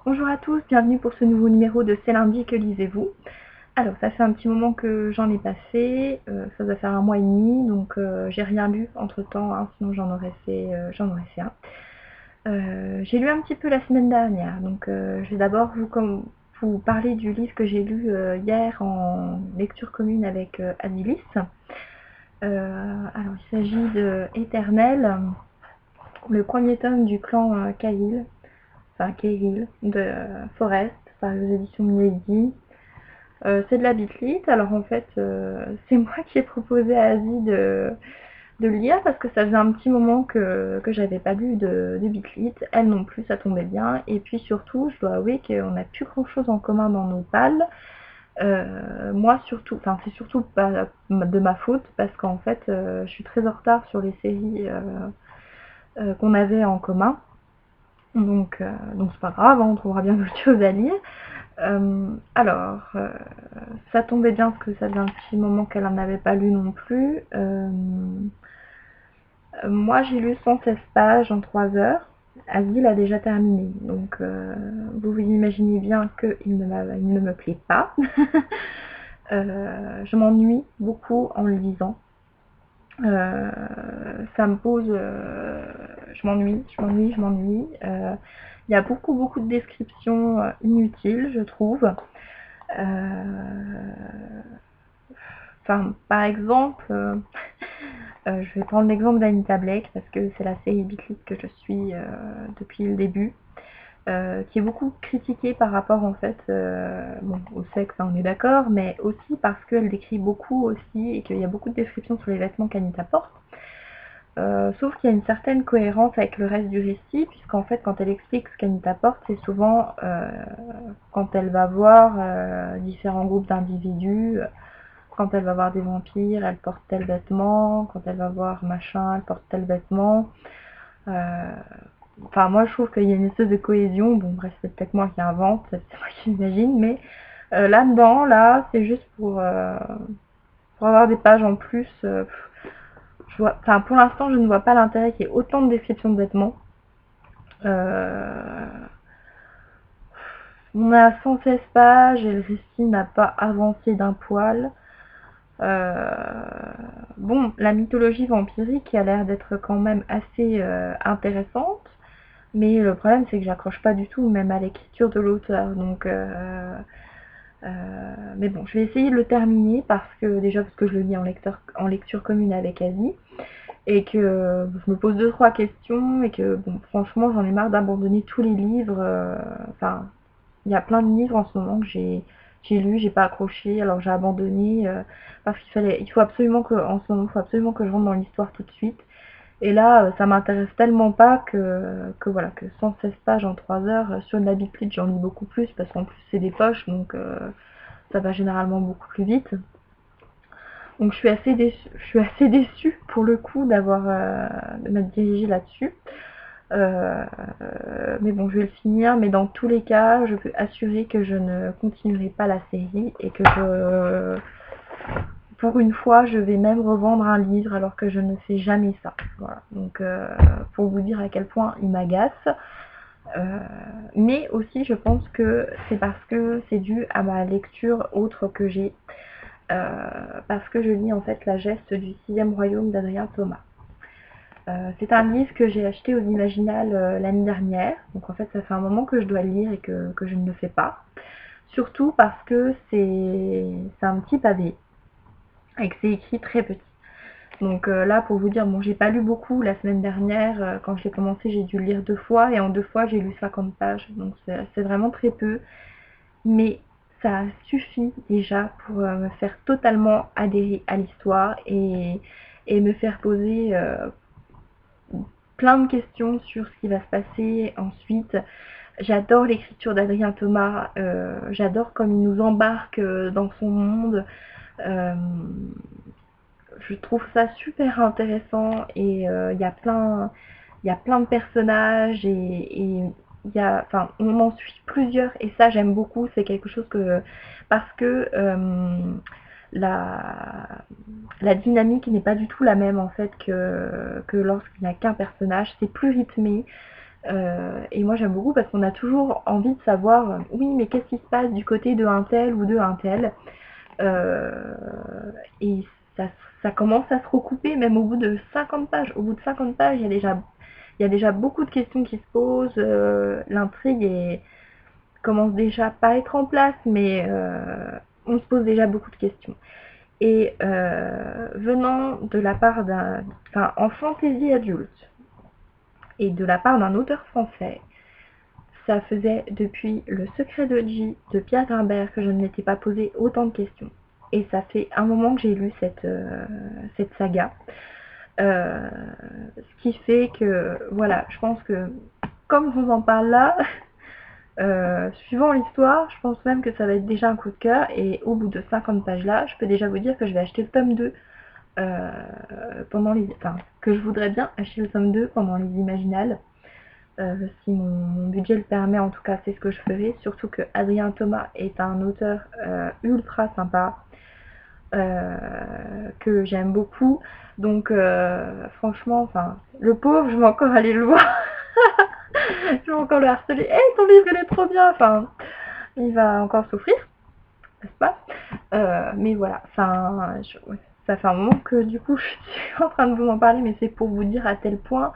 Bonjour à tous, bienvenue pour ce nouveau numéro de C'est lundi, que lisez-vous? Alors ça fait un petit moment que j'en ai pas fait, ça doit faire 1 mois et demi, donc j'ai rien lu entre-temps, hein, sinon j'en aurais fait un. J'ai lu un petit peu la semaine dernière, donc je vais d'abord vous parler du livre que j'ai lu hier en lecture commune avec Adilis. Alors il s'agit de Éternel, le premier tome du clan Cahill, enfin Cahill, de Forest, par les éditions Milady. C'est de la bitlit, alors en fait c'est moi qui ai proposé à Asie de le lire parce que ça faisait un petit moment que j'avais pas lu de bitlit, elle non plus, ça tombait bien, et puis surtout je dois avouer qu'on n'a plus grand chose en commun dans nos pales. Moi surtout, enfin c'est surtout pas de ma faute parce qu'en fait je suis très en retard sur les séries qu'on avait en commun, donc c'est pas grave, hein, on trouvera bien d'autres choses à lire. Alors, ça tombait bien parce que ça faisait un petit moment qu'elle en avait pas lu non plus. Moi, j'ai lu 116 pages en 3 heures. Asie l'a déjà terminé. Donc, vous vous imaginez bien qu'il ne me plaît pas. Je m'ennuie beaucoup en le lisant. Ça me pose... je m'ennuie, je m'ennuie, je m'ennuie. Il y a beaucoup, beaucoup de descriptions inutiles, je trouve. Enfin, par exemple, je vais prendre l'exemple d'Anita Blake parce que c'est la série Bitlit que je suis depuis le début, qui est beaucoup critiquée par rapport en fait bon, au sexe, hein, on est d'accord, mais aussi parce qu'elle décrit beaucoup aussi et qu'il y a beaucoup de descriptions sur les vêtements qu'Anita porte. Sauf qu'il y a une certaine cohérence avec le reste du récit, puisqu'en fait, quand elle explique ce qu'Anita porte, c'est souvent quand elle va voir différents groupes d'individus. Quand elle va voir des vampires, elle porte tel vêtement. Quand elle va voir machin, elle porte tel vêtement. Euh, Enfin, moi, je trouve qu'il y a une espèce de cohésion. Bon, bref, c'est peut-être moi qui invente, c'est moi qui imagine, mais là-dedans, là, c'est juste pour avoir des pages en plus. Enfin, pour l'instant, je ne vois pas l'intérêt qu'il y ait autant de descriptions de vêtements. Euh, on a 116 pages et le récit n'a pas avancé d'un poil. Euh, bon, la mythologie vampirique a l'air d'être quand même assez intéressante, mais le problème c'est que j'accroche pas du tout, même à l'écriture de l'auteur. Donc, mais bon, je vais essayer de le terminer parce que je le lis en lecture commune avec Asie et que je me pose deux trois questions et que bon, franchement, j'en ai marre d'abandonner tous les livres. Enfin, il y a plein de livres en ce moment que j'ai lu, j'ai pas accroché, alors j'ai abandonné parce il faut absolument que, en ce moment, il faut absolument que je rentre dans l'histoire tout de suite. Et là, ça m'intéresse tellement pas que voilà, que 116 pages en 3 heures, sur de la Bitlit, j'en lis beaucoup plus parce qu'en plus c'est des poches, donc ça va généralement beaucoup plus vite. Donc je suis assez déçue pour le coup de m'être dirigée là-dessus. Euh, mais bon, je vais le finir, mais dans tous les cas, je peux assurer que je ne continuerai pas la série et que pour une fois, je vais même revendre un livre alors que je ne fais jamais ça. Voilà. Donc, pour vous dire à quel point il m'agace. Euh, mais aussi, je pense que c'est parce que c'est dû à ma lecture autre que j'ai. Parce que je lis en fait La Geste du Sixième Royaume d'Adrien Thomas. C'est un livre que j'ai acheté aux Imaginales l'année dernière. Donc en fait, ça fait un moment que je dois le lire et que je ne le fais pas. Surtout parce que c'est un petit pavé et que c'est écrit très petit. Donc là, pour vous dire, bon, j'ai pas lu beaucoup la semaine dernière. Quand je l'ai commencé, j'ai dû le lire 2 fois et en 2 fois, j'ai lu 50 pages. Donc c'est vraiment très peu. Mais ça suffit déjà pour me faire totalement adhérer à l'histoire et me faire poser plein de questions sur ce qui va se passer ensuite. J'adore l'écriture d'Adrien Thomas, j'adore comme il nous embarque dans son monde. Euh, je trouve ça super intéressant et il y a plein de personnages et enfin, on en suit plusieurs et ça j'aime beaucoup. C'est quelque chose que parce que la, la dynamique n'est pas du tout la même en fait que lorsqu'il n'y a qu'un personnage. C'est plus rythmé. Et moi j'aime beaucoup parce qu'on a toujours envie de savoir, oui mais qu'est-ce qui se passe du côté de un tel ou de un tel. Et ça commence à se recouper même au bout de 50 pages. Au bout de 50 pages, il y a déjà beaucoup de questions qui se posent, l'intrigue commence déjà pas à être en place, mais on se pose déjà beaucoup de questions. Et venant de la part enfin, en fantaisie adulte, et de la part d'un auteur français, ça faisait depuis Le Secret de J de Pierre Grimbert que je ne m'étais pas posé autant de questions. Et ça fait un moment que j'ai lu cette saga. Ce qui fait que, voilà, je pense que, comme je vous en parle là, suivant l'histoire, je pense même que ça va être déjà un coup de cœur. Et au bout de 50 pages là, je peux déjà vous dire que je vais acheter le tome 2 enfin, que je voudrais bien acheter le tome 2 pendant les Imaginales. Si mon budget le permet, en tout cas, c'est ce que je ferai. Surtout que Adrien Thomas est un auteur ultra sympa, que j'aime beaucoup. Donc, franchement, enfin, le pauvre, je vais encore aller le voir. Je vais encore le harceler. Hey, ton livre, il est trop bien. Enfin, il va encore souffrir, n'est-ce pas? Mais voilà, enfin, ouais, ça fait un moment que du coup, je suis en train de vous en parler, mais c'est pour vous dire à tel point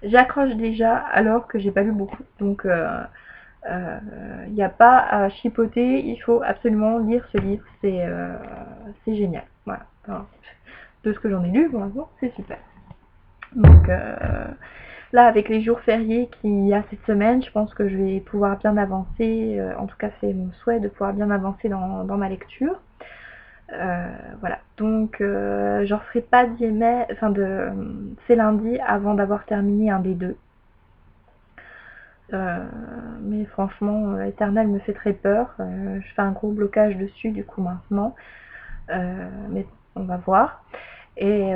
j'accroche déjà alors que j'ai pas lu beaucoup. Donc, il n'y a pas à chipoter, il faut absolument lire ce livre, c'est génial. Voilà. Enfin, de ce que j'en ai lu, pour l'instant, c'est super. Donc là, avec les jours fériés qu'il y a cette semaine, je pense que je vais pouvoir bien avancer. En tout cas, c'est mon souhait de pouvoir bien avancer dans ma lecture. Voilà. Donc, j'en ferai pas d'IMA, enfin c'est lundi avant d'avoir terminé un des deux. Mais franchement, Eternal me fait très peur. Je fais un gros blocage dessus du coup maintenant. Mais on va voir. Et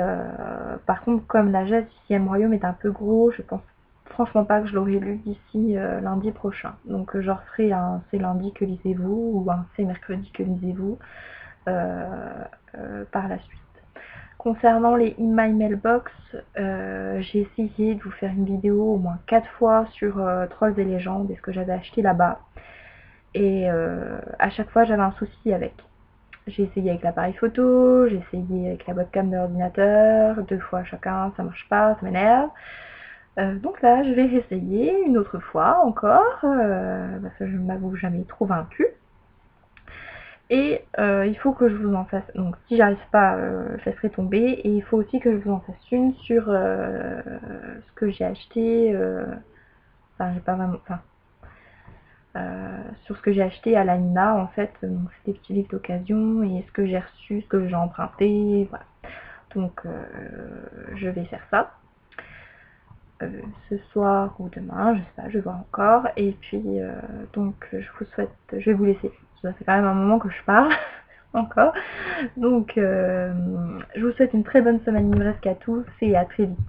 par contre, comme la Jade du 6e Royaume est un peu gros, je pense franchement pas que je l'aurai lu d'ici lundi prochain. Donc je referai un c'est lundi que lisez-vous ou un c'est mercredi que lisez-vous par la suite. Concernant les In My Mailbox, j'ai essayé de vous faire une vidéo au moins 4 fois sur Trolls et légendes et ce que j'avais acheté là-bas. Et à chaque fois j'avais un souci avec. J'ai essayé avec l'appareil photo, j'ai essayé avec la webcam de l'ordinateur, 2 fois chacun, ça marche pas, ça m'énerve. Donc là, je vais réessayer une autre fois encore, parce que je ne m'avoue jamais trop vaincue. Et il faut que je vous en fasse, donc si j'arrive pas, je laisserai tomber. Et il faut aussi que je vous en fasse une sur ce que j'ai acheté, enfin j'ai pas vraiment, enfin sur ce que j'ai acheté à l'Anina en fait, donc c'est des petits livres d'occasion et ce que j'ai reçu, ce que j'ai emprunté, voilà. Donc je vais faire ça ce soir ou demain, je sais pas, je vais voir encore. Et puis donc je vous souhaite, je vais vous laisser, ça fait quand même un moment que je parle encore. Donc je vous souhaite une très bonne semaine livresque à tous et à très vite.